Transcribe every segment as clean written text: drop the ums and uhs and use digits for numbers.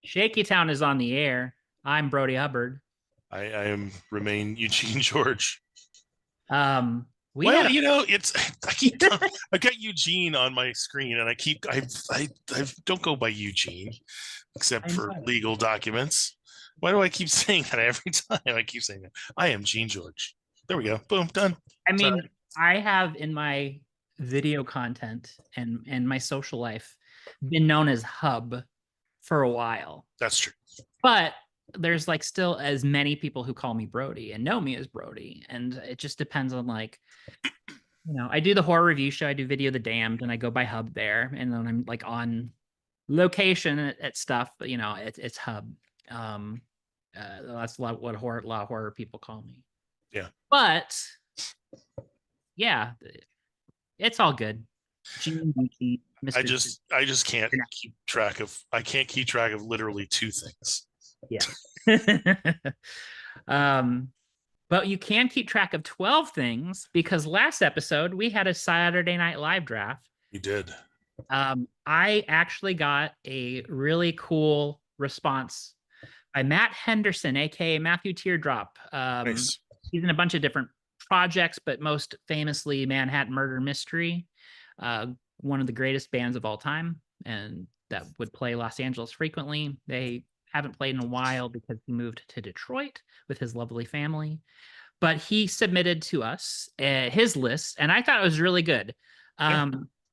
Shakeytown is on the air. I'm Brodie Hubbard. I am remain Eugene George. We had Well, a it's I got Eugene on my screen, and I don't go by Eugene except I for know. legal documents. Why do I keep saying that every time I keep saying that? I am Gene George. There we go. Boom, done. I Sorry. mean, I have in my video content and my social life been known as Hub for a while. That's true. But there's like still as many people who call me Brodie and know me as Brodie. And it just depends on I do the horror review show, I do Video the Damned, and I go by Hub there. And then I'm like on location at stuff, but it's Hub. Um that's a lot of horror people call me. Yeah. But yeah, it's all good. Gene Gucci, I Mr. just I just can't keep track of I can't keep track of literally two things. Yeah. um, but you can keep track of 12 things because last episode we had a Saturday Night Live draft. You did. I actually got a really cool response by Matt Henderson, aka Matthew Teardrop. Nice. He's in a bunch of different projects, but most famously Manhattan Murder Mystery, one of the greatest bands of all time, and that would play Los Angeles frequently. They haven't played in a while because he moved to Detroit with his lovely family. But he submitted to us his list, and I thought it was really good. Yeah.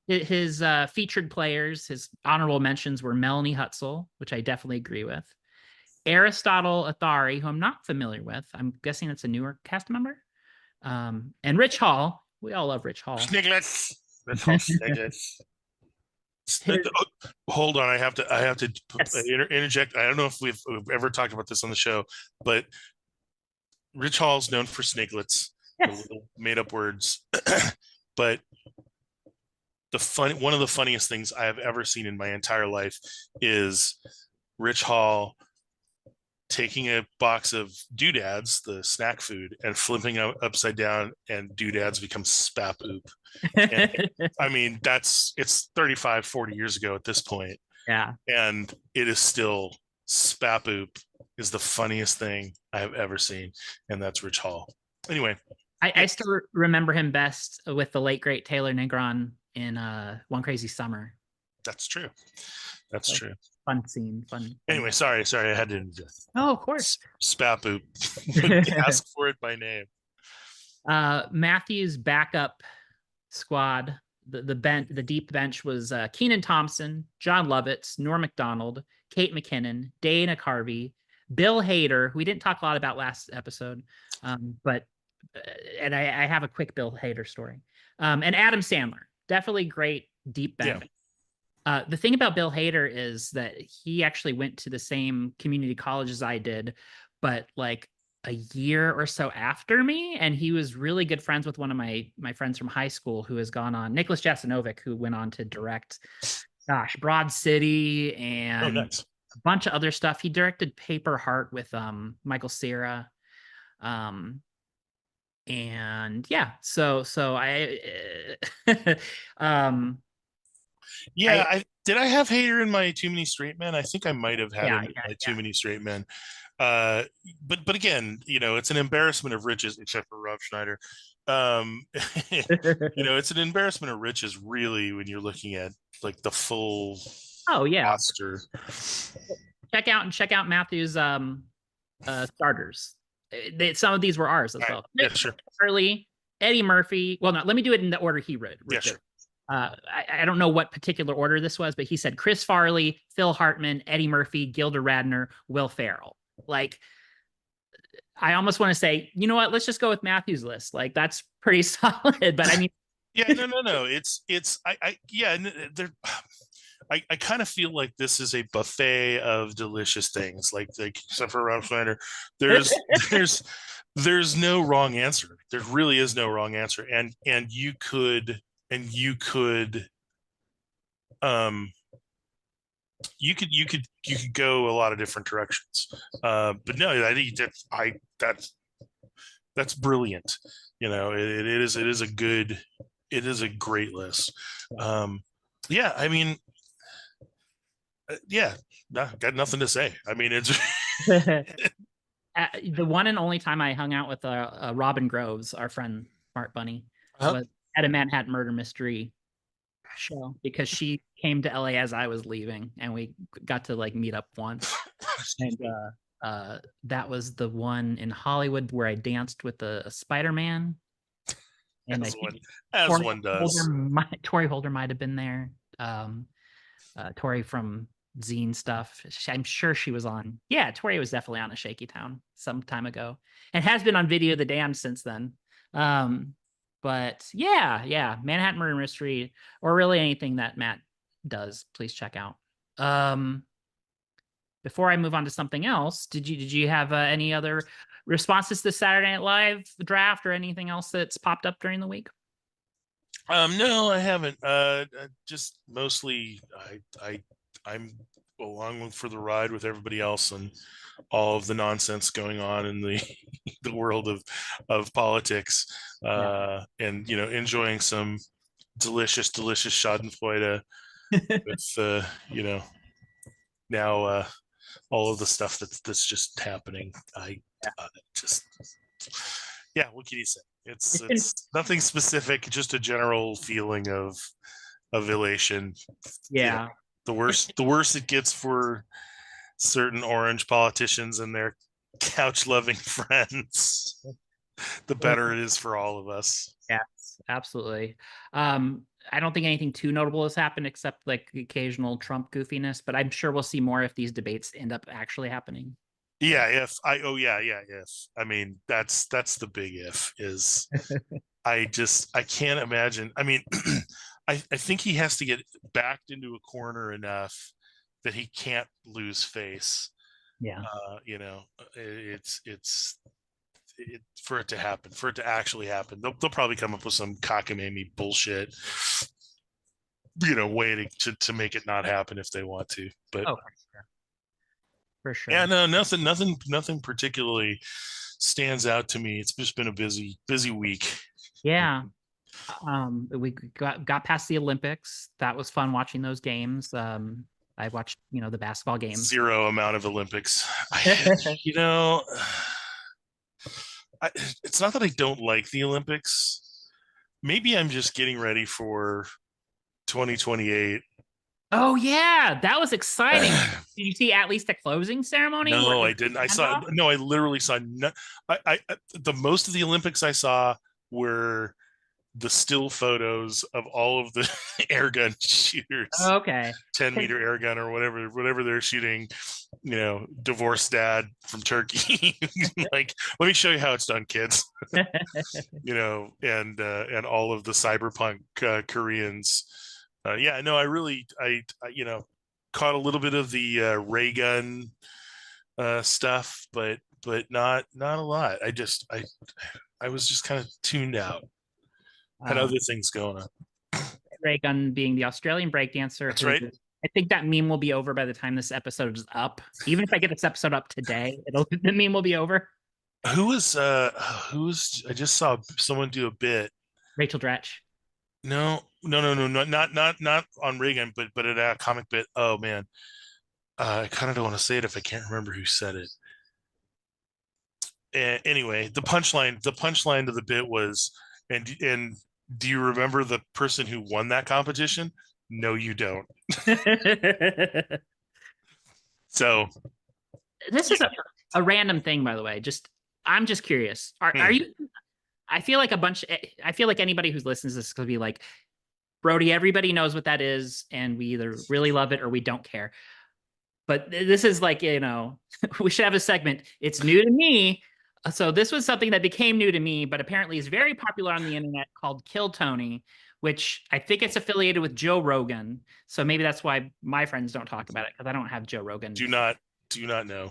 His featured players, his honorable mentions were Melanie Hutzel, which I definitely agree with. Aristotle Athari, who I'm not familiar with. I'm guessing it's a newer cast member. And Rich Hall. We all love Rich Hall. Sniglets. That's all Sniglets. Hold on, I have to Yes. interject. I don't know if we've ever talked about this on the show, but Rich Hall's known for Sniglets, the Yes. little made up words. But one of the funniest things I have ever seen in my entire life is Rich Hall taking a box of doodads, the snack food, and flipping it upside down, and doodads become spap oop. And, I mean, it's 35, 40 years ago at this point, Yeah. and it is still spap oop is the funniest thing I have ever seen, and that's Rich Hall. Anyway, I still remember him best with the late great Taylor Negron in One Crazy Summer. that's true. That's true. Fun scene. Fun. Anyway, sorry, I had to interject. Oh, of course. Spap oop. Ask for it by name. Matthew's backup squad, the deep bench was Keenan Thompson, John Lovitz, Norm Macdonald, Kate McKinnon, Dana Carvey, Bill Hader, who we didn't talk a lot about last episode, but and I have a quick Bill Hader story, and Adam Sandler, definitely great deep bench. Yeah. The thing about Bill Hader is that he actually went to the same community college as I did, but like a year or so after me, and he was really good friends with one of my friends from high school who has gone on, Nicholas Jasanovic, who went on to direct Broad City and nice. a bunch of other stuff. He directed Paper Heart with Michael Cera. And yeah, so I did I have Hader in my Too Many Straight Men? I think I might have had him in my Too Many Straight Men. But again, it's an embarrassment of riches, except for Rob Schneider. It's an embarrassment of riches, really, when you're looking at like the full roster. Check out Matthew's starters. Some of these were ours as well. Yeah, sure. Farley, Eddie Murphy. Well, no, let me do it in the order he wrote. Yeah, sure. I don't know what particular order this was, but he said Chris Farley, Phil Hartman, Eddie Murphy, Gilda Radner, Will Ferrell. Like, I almost want to say, you know what? Let's just go with Matthew's list. Like, that's pretty solid. But I mean, yeah, no. I kind of feel like this is a buffet of delicious things. Like except for Rob Schneider, there's no wrong answer. There really is no wrong answer, and you could go a lot of different directions. But no, I think that's brilliant. It is a great list. Yeah, I mean, yeah, got nothing to say. I mean, it's The one and only time I hung out with Robin Groves, our friend Smart Bunny, uh, was at a Manhattan Murder Mystery show because she came to LA as I was leaving, and we got to like meet up once. And that was the one in Hollywood where I danced with a Spider-Man. And I think as one does. Tori Holder might have been there. Tori from Zine stuff. I'm sure she was on. Yeah, Tori was definitely on a Shakeytown some time ago, and has been on Video of the Damned since then. But yeah, Manhattan Murder Mystery, or really anything that Matt does, please check out. Before I move on to something else, did you have any other responses to Saturday Night Live draft or anything else that's popped up during the week? No, I haven't. Just mostly I'm along for the ride with everybody else and all of the nonsense going on in the the world of politics. And enjoying some delicious Schadenfreude with now all of the stuff that's just happening. I just what can you say? It's nothing specific, just a general feeling of elation. Yeah. The worse it gets for certain orange politicians and their couch loving friends, the better it is for all of us. Yes, absolutely. I don't think anything too notable has happened except like the occasional Trump goofiness, but I'm sure we'll see more if these debates end up actually happening. If I mean, that's the big if is I can't imagine. I mean, I think he has to get backed into a corner enough that he can't lose face. Yeah. It's for it to happen, for it to actually happen. They'll probably come up with some cockamamie bullshit, way to make it not happen if they want to. But for sure. Yeah, no, nothing particularly stands out to me. It's just been a busy week. Yeah. We got past the Olympics. That was fun watching those games. I watched, the basketball games. Zero amount of Olympics. It's not that I don't like the Olympics. Maybe I'm just getting ready for 2028. Oh yeah, that was exciting. Did you see at least the closing ceremony? No, I didn't. I literally saw the most of the Olympics I saw were the still photos of all of the air gun shooters. Okay. 10-meter air gun or whatever they're shooting, divorced dad from Turkey. Like, let me show you how it's done, kids. And all of the cyberpunk Koreans. I really caught a little bit of the ray gun stuff, but not a lot. I was just kind of tuned out. Had other things going on. Ray Gun being the Australian breakdancer. That's right. I think that meme will be over by the time this episode is up. Even if I get this episode up today, the meme will be over. Who's I just saw someone do a bit. Rachel Dratch. No, not on Reagan, but at a comic bit. Oh man, I kind of don't want to say it if I can't remember who said it. Anyway, the punchline to the bit was, and do you remember the person who won that competition? No, you don't. So this is a random thing, by the way. I'm just curious. Are you? I feel like anybody who listens to this could be like, Brodie, everybody knows what that is, and we either really love it or we don't care. But this is like, we should have a segment. It's new to me. So this was something that became new to me, but apparently is very popular on the internet, called Kill Tony, which I think it's affiliated with Joe Rogan. So maybe that's why my friends don't talk about it, because I don't have Joe Rogan. Do not know.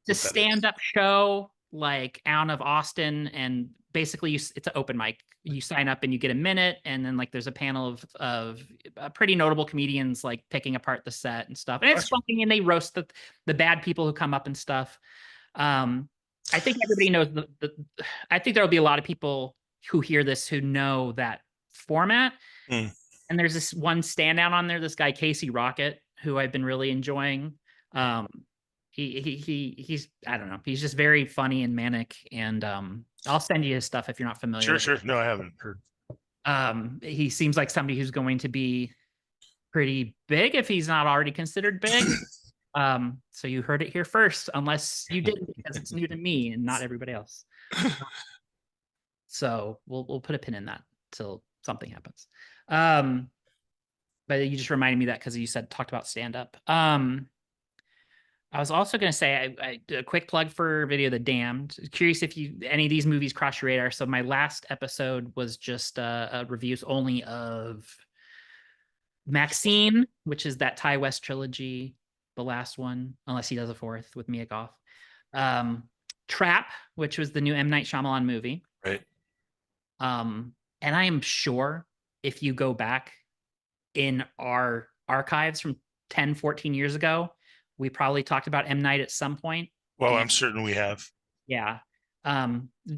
It's a stand-up show like out of Austin, and basically it's an open mic. You sign up and you get a minute, and then like there's a panel of pretty notable comedians like picking apart the set and stuff. And it's funny, and they roast the bad people who come up and stuff. I think everybody knows I think there'll be a lot of people who hear this who know that format. And there's this one standout on there, this guy Casey Rocket, who I've been really enjoying. Um, he's I don't know. He's just very funny and manic. And I'll send you his stuff if you're not familiar Sure, with sure. No, I haven't heard. it. He seems like somebody who's going to be pretty big if he's not already considered big. So you heard it here first, unless you didn't, because it's new to me and not everybody else. So we'll put a pin in that till something happens. But you just reminded me that because you said talked about stand up. I was also going to say I did a quick plug for Video the Damned. Curious if you any of these movies cross your radar. So my last episode was just reviews only of Maxine, which is that Ty West trilogy, the last one, unless he does a fourth with Mia Goth. Trap, which was the new M. Night Shyamalan movie. Right. And I am sure if you go back in our archives from 10, 14 years ago, we probably talked about M. Night at some point. Well, I'm certain we have. Yeah.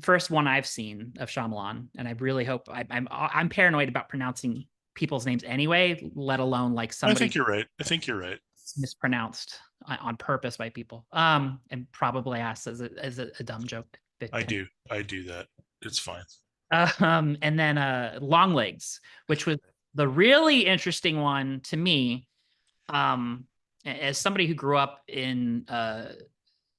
First one I've seen of Shyamalan, and I really hope I'm paranoid about pronouncing people's names anyway, let alone like somebody. I think you're right. I think you're right. Mispronounced on purpose by people. And probably asked as a dumb joke. I do that. It's fine. And then Longlegs, which was the really interesting one to me. As somebody who grew up in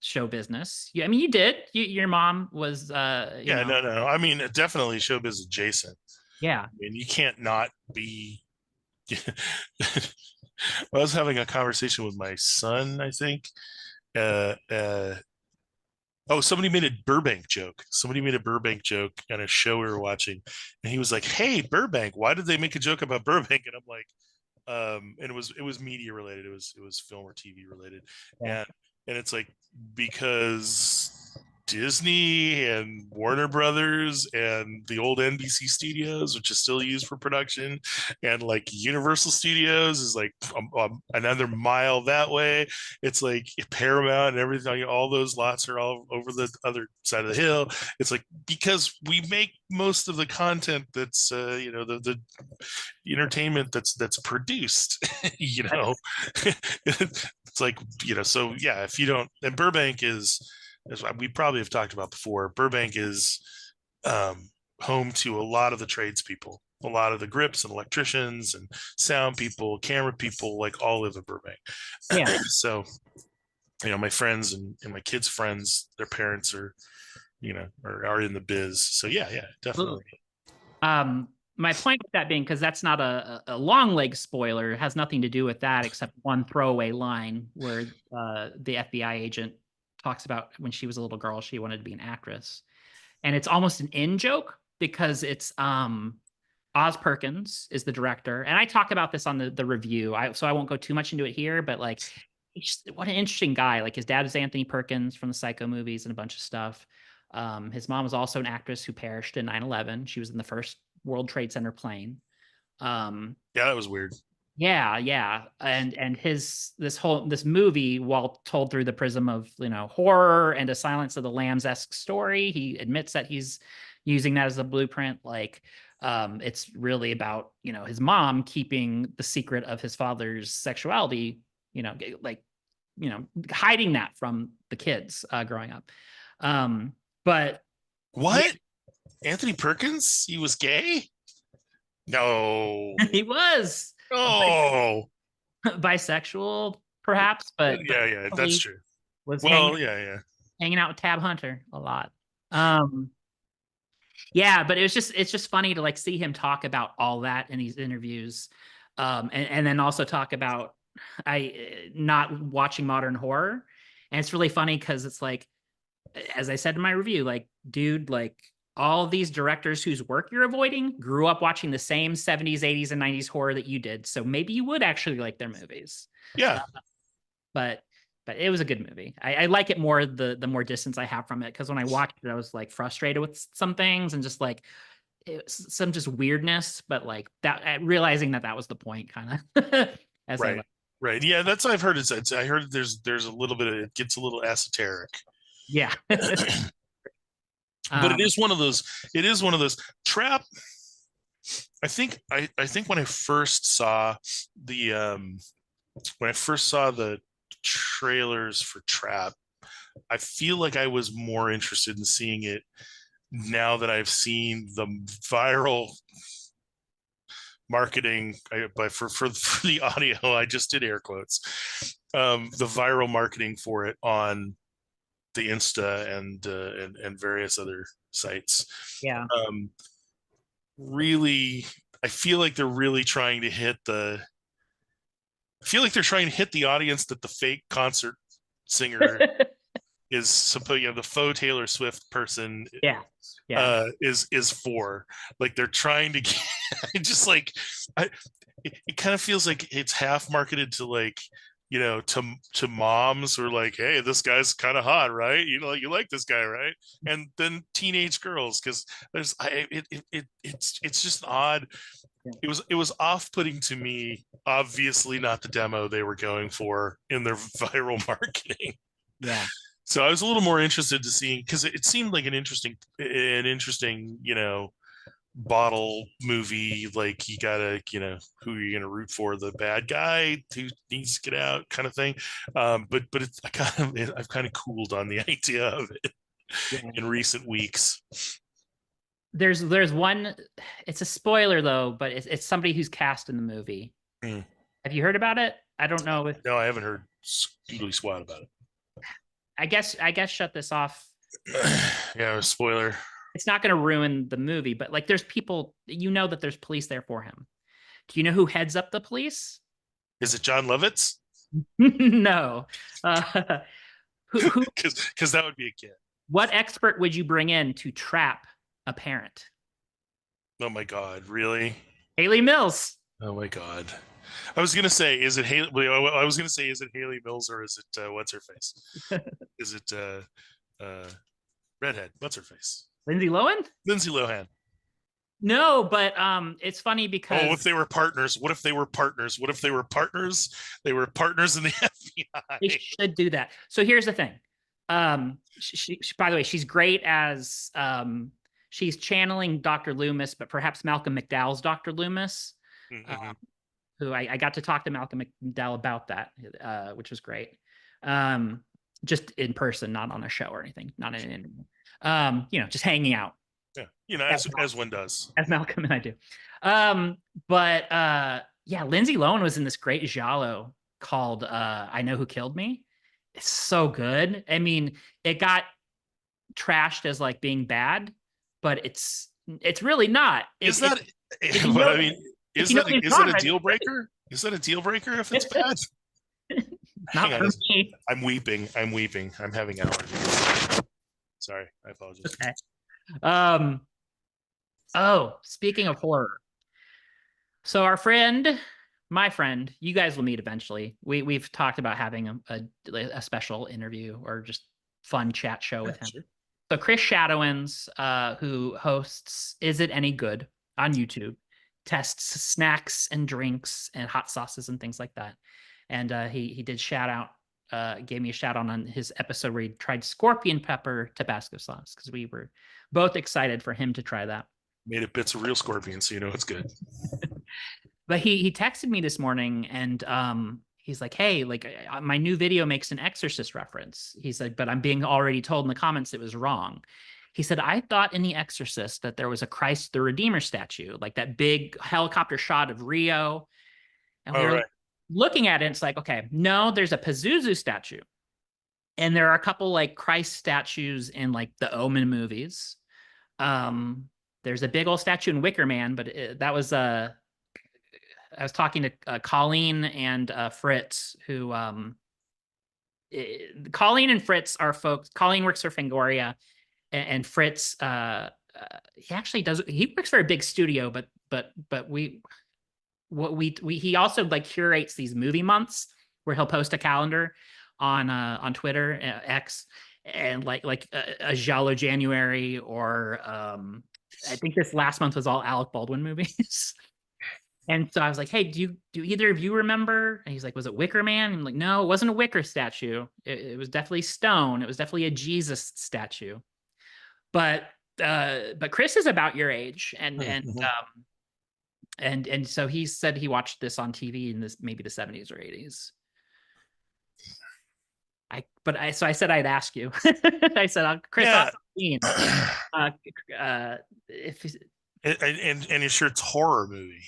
show business, I mean, you did. Your mom was. Yeah, no. I mean, definitely showbiz adjacent. Yeah. I mean, you can't not be. I was having a conversation with my son, I think. Somebody made a Burbank joke. Somebody made a Burbank joke on a show we were watching, and he was like, "Hey, Burbank, why did they make a joke about Burbank?" And I'm like, and it was media related. It was film or TV related, Yeah. and it's like because Disney and Warner Brothers and the old NBC studios, which is still used for production, and like Universal Studios is like another mile that way. It's like Paramount and everything. All those lots are all over the other side of the hill. It's like because we make most of the content that's the entertainment that's produced. It's like so yeah. If you don't, and Burbank is. As we probably have talked about before, Burbank is home to a lot of the tradespeople, a lot of the grips and electricians and sound people, camera people, like all live in Burbank. Yeah. So, my friends and my kids' friends, their parents are in the biz. So yeah, definitely. My point with that being, because that's not a long leg spoiler, it has nothing to do with that except one throwaway line where the FBI agent talks about when she was a little girl, she wanted to be an actress. And it's almost an in joke because it's Oz Perkins is the director. And I talk about this on the review. So I won't go too much into it here, but like what an interesting guy. Like his dad is Anthony Perkins from the Psycho movies and a bunch of stuff. His mom was also an actress who perished in 9/11. She was in the first World Trade Center plane. Yeah, that was weird. Yeah. And this movie, while told through the prism of horror and a Silence of the Lambs-esque story, he admits that he's using that as a blueprint. Like it's really about his mom keeping the secret of his father's sexuality, hiding that from the kids growing up. But what? Yeah. Anthony Perkins? He was gay? No. He was. Oh. Bisexual, perhaps, but yeah, that's true. Hanging out with Tab Hunter a lot. Yeah, but it's just funny to like see him talk about all that in these interviews, and then also talk about not watching modern horror, and it's really funny because it's like, as I said in my review, like, dude, like all of these directors whose work you're avoiding grew up watching the same 70s, 80s, and 90s horror that you did. So maybe you would actually like their movies. Yeah. But it was a good movie. I like it more the more distance I have from it, because when I watched it, I was like frustrated with some things and just like some just weirdness, but like that realizing that was the point, kind of. Right. Yeah, that's what I've heard. I heard there's a little bit of it gets a little esoteric. Yeah. But it is one of those. Trap. I think when I first saw the trailers for Trap. I feel like I was more interested in seeing it now that I've seen the viral marketing. But for the audio, I just did air quotes. The viral marketing for it on the Insta and various other sites. Yeah. Really, I feel like they're really trying to hit the. I feel like they're trying to hit the audience that the fake concert singer is supposed. The faux Taylor Swift person. Yeah. Yeah. Is for. Like they're trying to get, just like it kind of feels like it's half marketed to like, to moms who are like, hey, this guy's kind of hot, right? You like this guy, right? And then teenage girls, because it's just odd. It was off-putting to me. Obviously not the demo they were going for in their viral marketing. Yeah. So I was a little more interested to seeing, because it seemed like an interesting, bottle movie. Like you gotta, who are you gonna root for? The bad guy who needs to get out, kind of thing. But it's I've kind of cooled on the idea of it in recent weeks. There's one. It's a spoiler though, but it's somebody who's cast in the movie. Have you heard about it? I don't know if. No, I haven't heard scootly squat about it. I guess shut this off. Yeah, spoiler. It's not going to ruin the movie, but like there's people, that there's police there for him. Do you know who heads up the police? Is it John Lovitz? No. Who? Because that would be a kid. What expert would you bring in to trap a parent? Oh my God, really? Hayley Mills. Oh my God. I was gonna say, is it Hayley? I was gonna say, is it Hayley Mills or is it what's her face? Is it redhead? What's her face? Lindsay Lohan. Lindsay Lohan. No, but it's funny because if they were partners? What if they were partners? What if they were partners? They were partners in the FBI. They should do that. So here's the thing. She by the way, she's great as she's channeling Dr. Loomis, but perhaps Malcolm McDowell's Dr. Loomis. Mm-hmm. Who I got to talk to Malcolm McDowell about that, which was great. Just in person, not on a show or anything, not in an interview. Just hanging out. Yeah, as one does. As Malcolm and I do. Lindsay Lohan was in this great giallo called I Know Who Killed Me. It's so good. I mean, it got trashed as like being bad, but it's really not. Is that a deal breaker? Is that a deal breaker if it's bad? Not for me. I'm weeping. I'm having allergies. Sorry, I apologize. Okay. Speaking of horror. So my friend, you guys will meet eventually. We've talked about having a special interview or just fun chat show with him. Sure. So Chris Shadowins, who hosts Is It Any Good on YouTube, tests snacks and drinks and hot sauces and things like that. And he did gave me a shout out on his episode where he tried scorpion pepper Tabasco sauce, because we were both excited for him to try that. Made it bits of real scorpion, so it's good. But he texted me this morning and he's like, hey, like my new video makes an Exorcist reference. He's like, but I'm being already told in the comments it was wrong. He said, I thought in The Exorcist that there was a Christ the Redeemer statue, like that big helicopter shot of Rio. And we were looking at it, and it's like, okay, no, there's a Pazuzu statue. And there are a couple like Christ statues in like the Omen movies. There's a big old statue in Wicker Man, but that was I was talking to Colleen and Fritz, who Colleen and Fritz are folks. Colleen works for Fangoria, and Fritz he works for a big studio, but he also like curates these movie months where he'll post a calendar on Twitter, X, and like a Giallo January, or I think this last month was all Alec Baldwin movies. And so I was like, hey, do either of you remember? And he's like, was it Wicker Man? And I'm like, no, it wasn't a Wicker statue. It was definitely stone. It was definitely a Jesus statue. But Chris is about your age, and so he said he watched this on TV in maybe the 70s or 80s. So I said I'd ask you. I said, Chris, Yeah. uh, if And you're sure it's horror movie.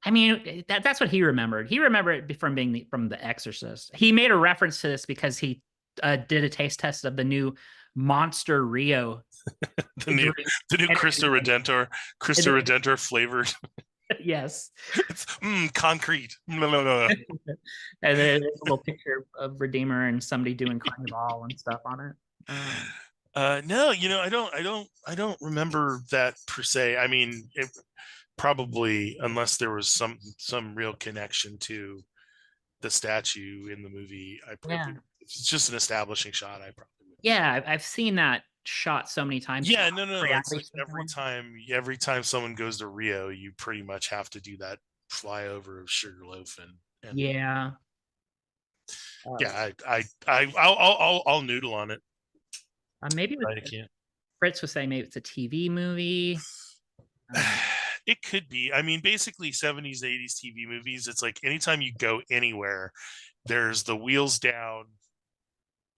I mean, that's what he remembered. He remembered it from from The Exorcist. He made a reference to this because he did a taste test of the new Monster Rio the new drink. the new Cristo And- Redentor flavored. yes. It's concrete. Blah, blah, blah. And then there's a little picture of Redeemer and somebody doing carnival and stuff on it. No, I don't remember that per se. I mean, it probably, unless there was some real connection to the statue in the movie, Yeah. if it's just an establishing shot, I probably would. Yeah, I've seen that shot so many times. Yeah, no. It's like Reality every time someone goes to Rio, you pretty much have to do that flyover of Sugarloaf and Yeah. yeah, I'll noodle on it. Maybe I can't. Fritz was saying maybe it's a TV movie. It could be. I mean, basically 70s, 80s TV movies, it's like anytime you go anywhere, there's the wheels down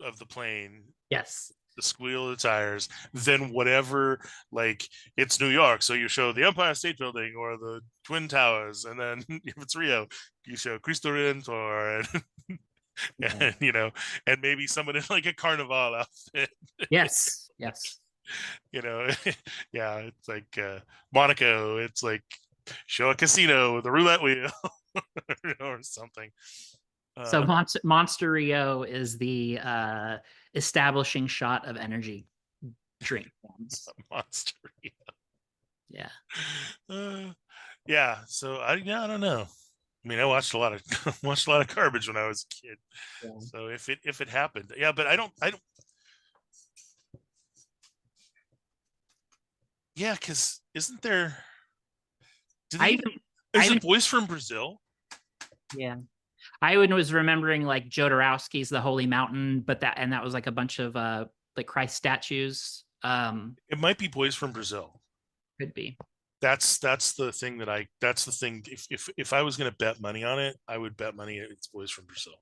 of the plane, Yes. the squeal of the tires, then whatever, like it's New York, so you show the Empire State Building or the Twin Towers, and then if it's Rio, you show Cristo Redentor and and maybe someone in like a carnival outfit. Yes. Yes. Yeah, it's like Monaco, it's like show a casino with a roulette wheel or something. So Monster Rio is the establishing shot of energy drink forms. Monster. Yeah. Yeah. So I don't know. I mean, I watched a lot of garbage when I was a kid. Yeah. So if it happened, yeah, but I don't. Yeah, because isn't there? Is it Boys from Brazil? Yeah. I was remembering like Jodorowsky's The Holy Mountain, but that was like a bunch of like Christ statues. It might be Boys from Brazil. Could be. That's the thing that's the thing. If I was going to bet money on it, I would bet money it's Boys from Brazil.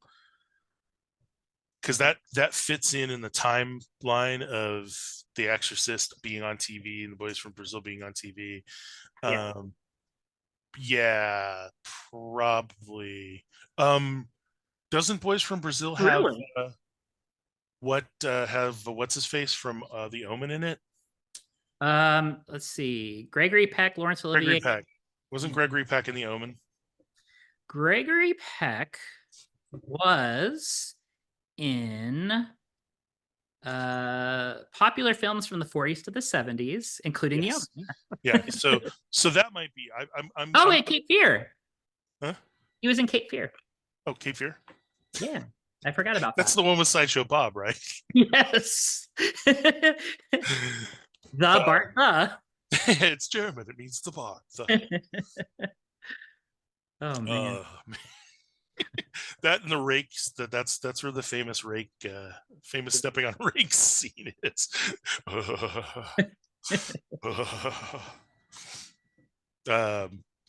Because that fits in the timeline of The Exorcist being on TV and The Boys from Brazil being on TV. Yeah. Yeah, probably. Doesn't Boys from Brazil have what's his face from The Omen in it? Let's see. Gregory Peck, Laurence Olivier. Gregory Peck. Wasn't Gregory Peck in The Omen? Gregory Peck was in popular films from the 40s to the 70s, including The Omen. Yeah. So that might be. I'm. Wait, Cape Fear. Huh? He was in Cape Fear. Oh, Cape Fear. Yeah, I forgot about that. That's the one with Sideshow Bob, right? Yes. The Bart the. It's German. It means the Bart. Oh man. That and the rakes. That's where the famous rake, famous stepping on rake scene is.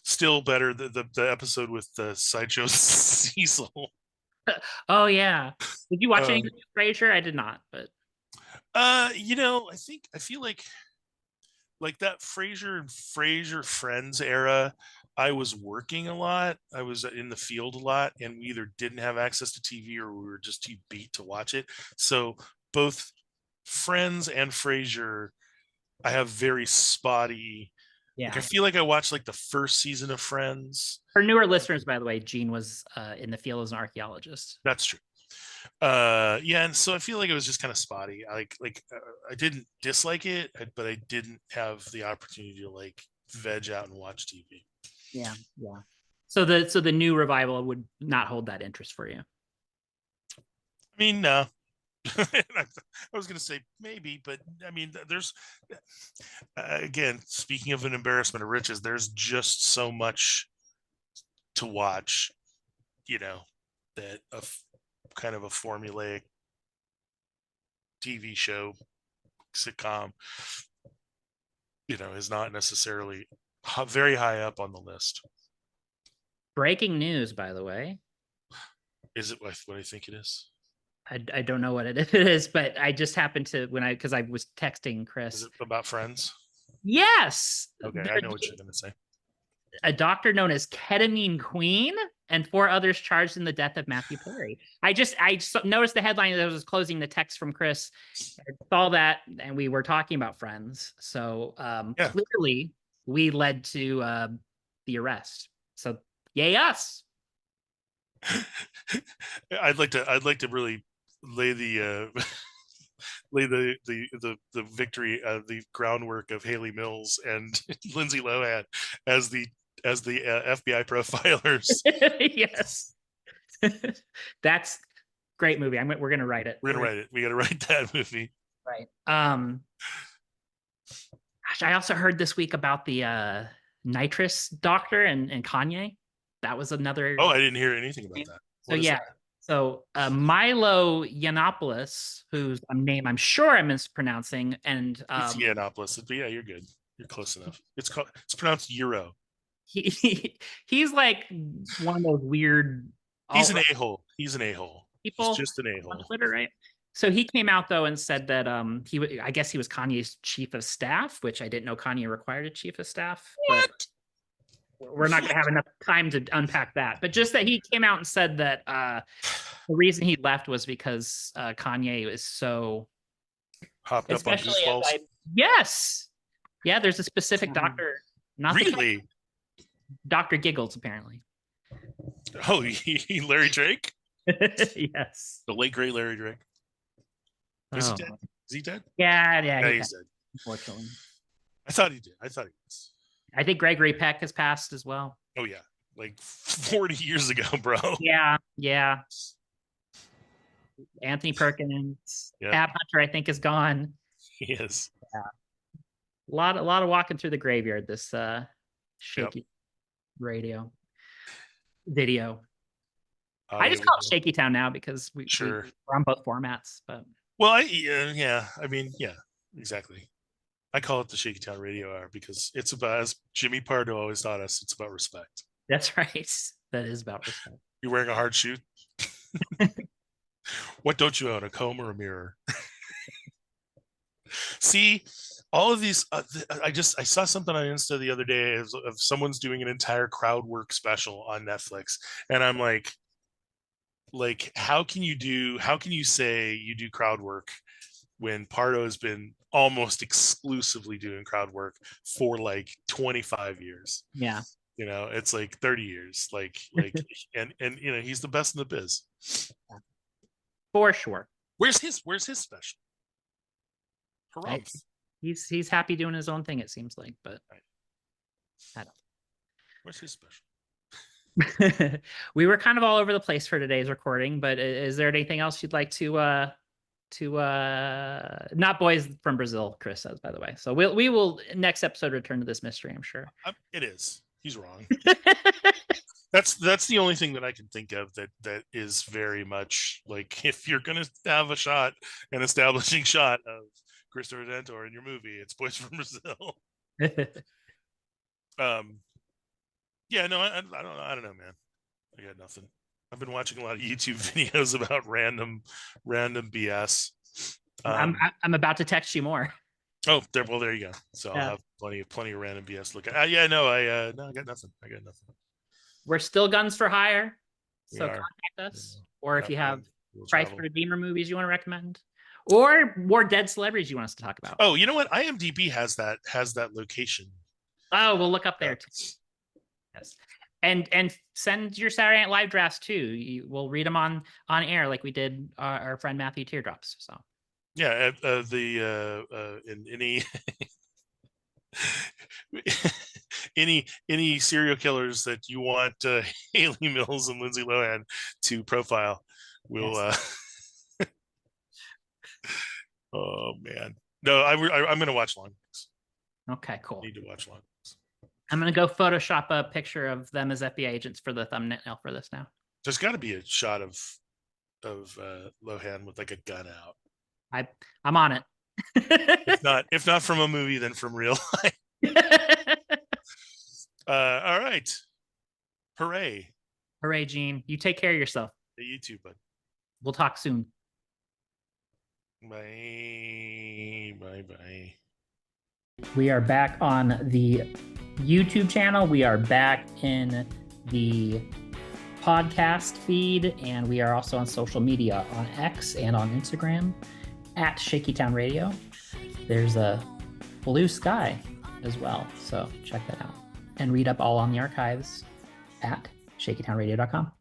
Still better the episode with the Sideshow Cecil. Oh yeah. Did you watch any of Frasier? I did not, but I feel like that Frasier Friends era, I was working a lot. I was in the field a lot, and we either didn't have access to TV or we were just too beat to watch it. So both Friends and Frasier, I have very spotty. Yeah. Like, I feel like I watched like the first season of Friends. For newer listeners, by the way, Gene was in the field as an archaeologist. That's true. Yeah, and so I feel like it was just kind of spotty. I didn't dislike it, but I didn't have the opportunity to like veg out and watch TV. Yeah. So the new revival would not hold that interest for you. I mean, no. I was going to say maybe, but I mean, there's again, speaking of an embarrassment of riches, there's just so much to watch, that kind of a formulaic TV show, sitcom, is not necessarily very high up on the list. Breaking news, by the way. Is it what I think it is? I don't know what it is, but I just happened to because I was texting Is Chris. it about Friends? Yes, Okay, I know what you're gonna say. a doctor known as Ketamine Queen and four others charged in the death of Matthew Perry. I just noticed the headline that was closing the text from Chris. I saw that, and we were talking about Friends. So Yeah. clearly, we led to the arrest. So yay us! I'd like to really lay the lay the victory, the groundwork of Hayley Mills and Lindsay Lohan as the FBI profilers. Yes, that's great movie. We're gonna write it. We're gonna write it. We got to write that movie. Right. Gosh, I also heard this week about the nitrous doctor and Kanye. That was another. Oh, I didn't hear anything about that. So What is yeah. that? So Milo Yiannopoulos, whose name I'm sure I'm mispronouncing, and It's Yiannopoulos. But yeah, you're good. You're close enough. It's pronounced Euro. he's like one of those weird He's an a-hole. He's an a-hole. He's people just an on a-hole. Twitter, right? So he came out though and said that I guess he was Kanye's chief of staff, which I didn't know Kanye required a chief of staff. What? But we're not going to have enough time to unpack that. But just that he came out and said that the reason he left was because Kanye is so Hopped up on especially goosebumps. Yes, yeah. There's a specific doctor, not Really? Dr. Giggles, apparently. Oh, Larry Drake? Yes. The late great Larry Drake. Is Oh. he dead? Is he dead? Yeah, Yeah, he's dead. Unfortunately, I thought he did. I thought he was. I think Gregory Peck has passed as well. Oh yeah, like 40 years ago, bro. Yeah. Anthony Perkins, Yeah. Ab Hunter, I think, is gone. He is. Yeah. A lot of walking through the graveyard. This shaky radio video. I just call it Shakeytown now because we're on both formats. But well, yeah. I mean, yeah, exactly. I call it the Shakeytown Radio Hour because it's about, as Jimmy Pardo always taught us, it's about respect. That's right. That is about respect. You're wearing a hard shoe. What don't you own, a comb or a mirror? See, all of these. I saw something on Insta the other day of someone's doing an entire crowd work special on Netflix, and I'm like, how can you say you do crowd work when Pardo has been almost exclusively doing crowd work for like 25 years? Yeah. You know, it's like 30 years. Like and you know, he's the best in the biz. For sure. Where's his special? He's happy doing his own thing, it seems like, but I don't. Where's his special? We were kind of all over the place for today's recording, but is there anything else you'd like to not Boys from Brazil, Chris says, by the way. So we will next episode return to this mystery, I'm sure. It is. He's wrong. That's the only thing that I can think of that is very much like, if you're gonna have an establishing shot of Cristo Redentor in your movie, it's Boys from Brazil. Yeah, no, I don't know, man. I got nothing. I've been watching a lot of YouTube videos about random BS. I'm about to text you more. Oh, there you go. So I'll have plenty of random BS looking. I got nothing. We're still Guns for Hire, so contact us. Or if you have Price for Redeemer movies you want to recommend, or more dead celebrities you want us to talk about. Oh, you know what? IMDb has that location. Oh, we'll look up there too. Yes, and send your Saturday Night Live drafts too. We'll read them on air like we did our friend Matthew Teardrops. So yeah, in any serial killers that you want Hayley Mills and Lindsay Lohan to profile, we'll. Yes. Oh man, no, I'm gonna watch Longlegs. Okay, cool. I need to watch Longlegs. I'm gonna go Photoshop a picture of them as FBI agents for the thumbnail for this now. There's got to be a shot of Lohan with like a gun out. I'm on it. if not from a movie, then from real life. All right. Hooray, Gene. You take care of yourself. Hey, you too, bud. We'll talk soon. Bye. Bye. Bye. We are back on the YouTube channel. We are back in the podcast feed, and we are also on social media on X and on Instagram at Shakeytown Radio. There's a blue sky as well, so check that out and read up all on the archives at shakeytownradio.com.